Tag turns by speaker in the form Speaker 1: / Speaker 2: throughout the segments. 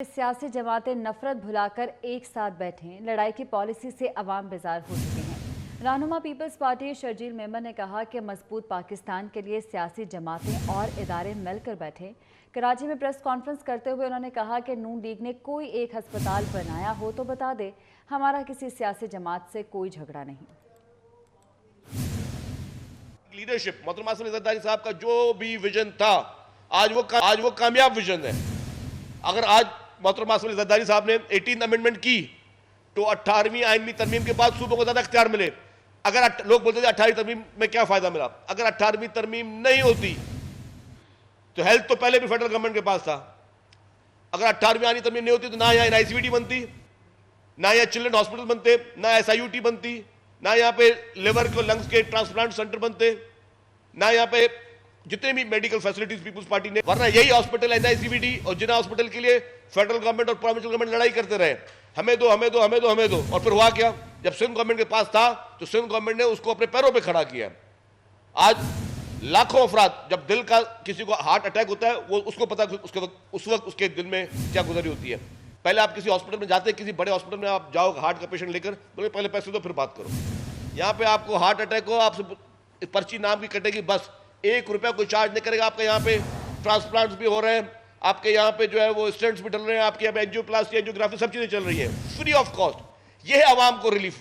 Speaker 1: سیاسی جماعتیں نفرت بھلا کر ایک ساتھ بیٹھیں، لڑائی کی پالیسی سے عوام بیزار ہو چکے ہیں۔ رہنما پیپلز پارٹی شرجیل میمن نے کہا کہ مضبوط پاکستان کے لیے سیاسی جماعتیں اور ادارے مل کر بیٹھیں۔ کراچی میں پریس کانفرنس کرتے ہوئے انہوں نے کہا کہ نون لیگ نے کوئی ایک ہسپتال بنایا ہو تو بتا دے، ہمارا کسی سیاسی جماعت سے کوئی جھگڑا نہیں۔
Speaker 2: لیڈرشپ محترمہ اسد زرداری صاحب کا جو بھی ویژن تھا آج وہ کامیاب ویژن ہے۔ اگر آج محترمہ اسد زرداری صاحب نے 18 امینڈمنٹ کی تو 18ویں آئینی ترمیم کے بعد صوبوں کو زیادہ اختیار ملے۔ اگر لوگ بولتے تھے 18ویں ترمیم میں کیا فائدہ ملا، اگر 18ویں ترمیم نہیں ہوتی تو ہیلتھ تو پہلے بھی فیڈرل گورنمنٹ کے پاس تھا۔ اگر 18ویں آئینی ترمیم نہیں ہوتی تو نہ یہاں NICVD بنتی، نہ یہاں چلڈرن ہاسپٹل بنتے، نہ SIUT بنتی، نہ یہاں پہ لیور کو لنگز کے ٹرانسپلانٹ سینٹر بنتے، نہ یہاں پہ جتنے بھی میڈیکل فیسلٹیز پیپلز پارٹی نے، ورنہ یہی ہاسپٹل NICVD اور جنہ ہاسپٹل کے لیے فیڈرل گورنمنٹ اور پروونشل گورنمنٹ لڑائی کرتے رہے، ہمیں دو ہمیں دو ہمیں دو ہمیں دو، اور پھر ہوا کیا؟ جب سندھ گورنمنٹ کے پاس تھا تو سندھ گورنمنٹ نے اس کو اپنے پیروں پہ کھڑا کیا۔ آج لاکھوں افراد، جب دل کا کسی کو ہارٹ اٹیک ہوتا ہے وہ اس کو پتا اس وقت اس کے دل میں کیا گزری ہوتی ہے۔ پہلے آپ کسی ہاسپٹل میں جاتے ہیں، کسی بڑے ہاسپٹل میں آپ جاؤ ہارٹ کا پیشنٹ لے کر، بولے پہلے پیسے دو پھر بات کرو۔ یہاں پہ آپ کو ہارٹ اٹیک ہو، آپ سے پرچی نام کی کٹے گی، بس 1 روپیہ کوئی چارج نہیں کرے گا۔ آپ کے یہاں پہ ٹرانسپلانٹس بھی ہو رہے ہیں، آپ کے یہاں پہ جو ہے وہ اسٹینٹس بھی ڈل رہے ہیں، آپ کے یہاں پہ اینجیوپلاسٹی اینجیوگرافی سب چیزیں چل رہی ہیں فری آف کاسٹ۔ یہ ہے عوام کو ریلیف،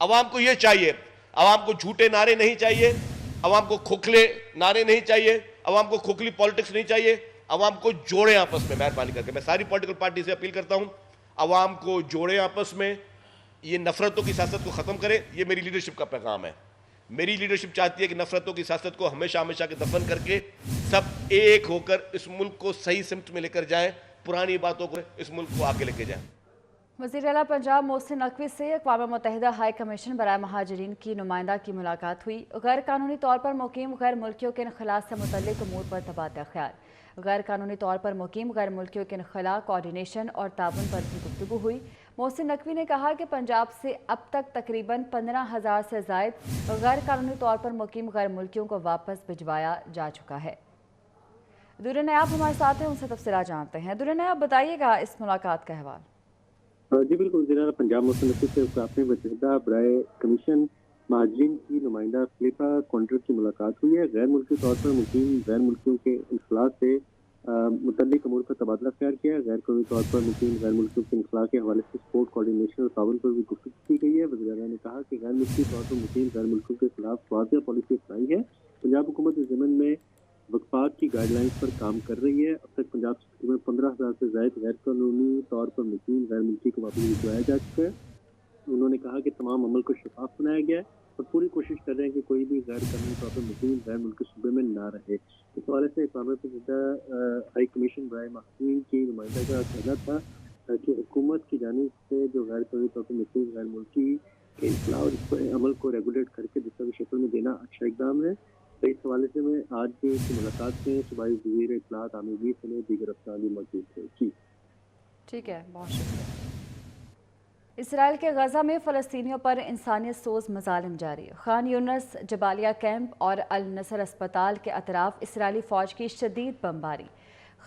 Speaker 2: عوام کو یہ چاہیے۔ عوام کو جھوٹے نعرے نہیں چاہیے، عوام کو کھوکھلے نعرے نہیں چاہیے، عوام کو کھوکھلی پالیٹکس نہیں چاہیے، عوام کو جوڑیں آپس میں۔ مہربانی کر کے میں ساری پولیٹیکل پارٹی سے اپیل کرتا ہوں، عوام کو جوڑیں آپس میں، یہ نفرتوں کی سیاست کو ختم کرے۔ یہ میری لیڈرشپ کا پیغام ہے۔ میری لیڈرشپ چاہتی ہے کہ نفرتوں کی سیاست کو ہمیشہ ہمیشہ کے دفن کر کے سب ایک ہو کر اس ملک کو صحیح سمت میں لے کر جائیں، پرانی باتوں کو اس ملک کو آگے لے کے جائیں۔
Speaker 1: وزیر اعلیٰ پنجاب محسن نقوی سے اقوام متحدہ ہائی کمیشن برائے مہاجرین کی نمائندہ کی ملاقات ہوئی۔ غیر قانونی طور پر مقیم غیر ملکیوں کے انخلاء سے متعلق امور پر تبادلہ خیال۔ غیر قانونی طور پر مقیم غیر ملکیوں کے انخلاء، کوارڈینیشن اور تعاون پر بھی گفتگو ہوئی۔ محسن نقوی نے کہا کہ پنجاب سے اب تک تقریباً 15,000 سے زائد غیر قانونی طور پر مقیم غیر ملکیوں کو واپس بھجوایا جا چکا ہے۔ دور نیاب ہمارے ساتھ ہیں، ان سے تفصیلات جانتے ہیں۔ دور نیاب، بتائیے گا اس ملاقات کا حوال۔
Speaker 3: جی بالکل، وزیر اعلیٰ پنجاب محسن نقوی سے اقوام متحدہ برائے کمیشن مہاجرین کی نمائندہ فلیپا کونڈر کی ملاقات ہوئی ہے۔ غیر ملکی طور پر مقیم غیر ملکیوں کے انخلاء سے متعلق امور پر تبادلہ خیال کیا ہے۔ غیر قانونی طور پر مقیم غیر ملکیوں کے انخلاء کے حوالے سے سپورٹ، کوارڈینیشن اور تعاون پر بھی گفتگو کی گئی ہے۔ وزیر اعلیٰ نے کہا کہ غیر ملکی طور پر مقیم غیر ملکیوں کے خلاف واضح پالیسی اپنائی ہے۔ پنجاب حکومت اس ضمن میں وقفات کی گائیڈ لائنز پر کام کر رہی ہے۔ اب تک پنجاب سے تقریباً 15,000 سے زائد غیر قانونی طور پر مقیم غیر ملکی کو واپس بھجوایا جا چکا ہے۔ انہوں نے کہا کہ تمام عمل کو شفاف بنایا گیا ہے اور پوری کوشش کر رہے ہیں کہ کوئی بھی غیر قانونی طور پر مقیم غیر ملکی صوبے میں نہ رہے۔ اس حوالے سے اقوام متحدہ ہائی کمیشن برائے مہاجرین کی نمائندہ کا کہنا تھا کہ حکومت کی جانب سے جو غیر قانونی طور پر مقیم غیر ملکی کے انخلاء اور اس پر عمل کو ریگولیٹ کر کے دستاویزی شکل میں دینا اچھا اقدام ہے۔ اس حوالے سے میں آج کی ملاقات میں صوبائی وزیر اطلاعات عامر ویر سمیت دیگر افسران بھی موجود تھے۔ جی
Speaker 1: ٹھیک ہے، بہت شکریہ۔ اسرائیل کے غزہ میں فلسطینیوں پر انسانیت سوز مظالم جاری۔ خان یونس جبالیہ کیمپ اور النصر اسپتال کے اطراف اسرائیلی فوج کی شدید بمباری۔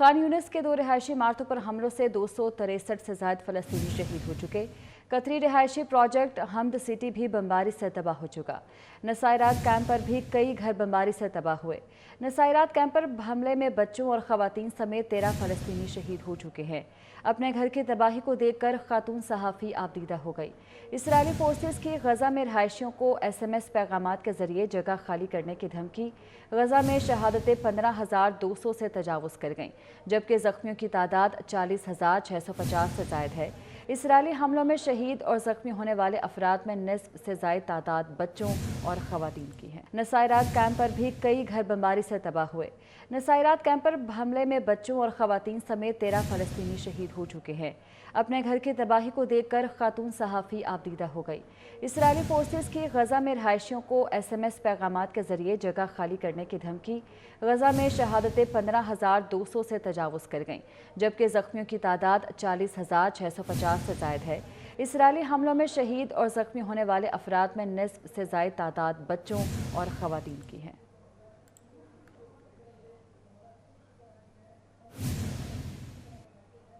Speaker 1: خان یونس کے 2 رہائشی عمارتوں پر حملوں سے 263 سے زائد فلسطینی شہید ہو چکے۔ قطری رہائشی پروجیکٹ حمد سٹی بھی بمباری سے تباہ ہو چکا۔ نصائرات کیمپ پر بھی کئی گھر بمباری سے تباہ ہوئے۔ نصائرات کیمپ پر حملے میں بچوں اور خواتین سمیت 13 فلسطینی شہید ہو چکے ہیں۔ اپنے گھر کی تباہی کو دیکھ کر خاتون صحافی آبدیدہ ہو گئی۔ اسرائیلی فورسز کی غزہ میں رہائشیوں کو SMS پیغامات کے ذریعے جگہ خالی کرنے کی دھمکی۔ غزہ میں شہادتیں 15,200 سے تجاوز کر گئیں، جبکہ زخمیوں کی تعداد 40,650 سے زائد ہے۔ اسرائیلی حملوں میں شہید اور زخمی ہونے والے افراد میں نصف سے زائد تعداد بچوں اور خواتین کی ہے۔ نصائرات کیمپ پر بھی کئی گھر بمباری سے تباہ ہوئے۔ نصائرات کیمپ پر حملے میں بچوں اور خواتین سمیت 13 فلسطینی شہید ہو چکے ہیں۔ اپنے گھر کی تباہی کو دیکھ کر خاتون صحافی آبدیدہ ہو گئی۔ اسرائیلی فورسز کی غزہ میں رہائشیوں کو SMS پیغامات کے ذریعے جگہ خالی کرنے کی دھمکی۔ غزہ میں شہادتیں 15,200 سے تجاوز کر گئیں، جبکہ زخمیوں کی تعداد 40,650 سے زائد ہے۔ اسرائیلی حملوں میں شہید اور زخمی ہونے والے افراد میں نصف سے زائد تعداد بچوں اور خواتین کی ہے۔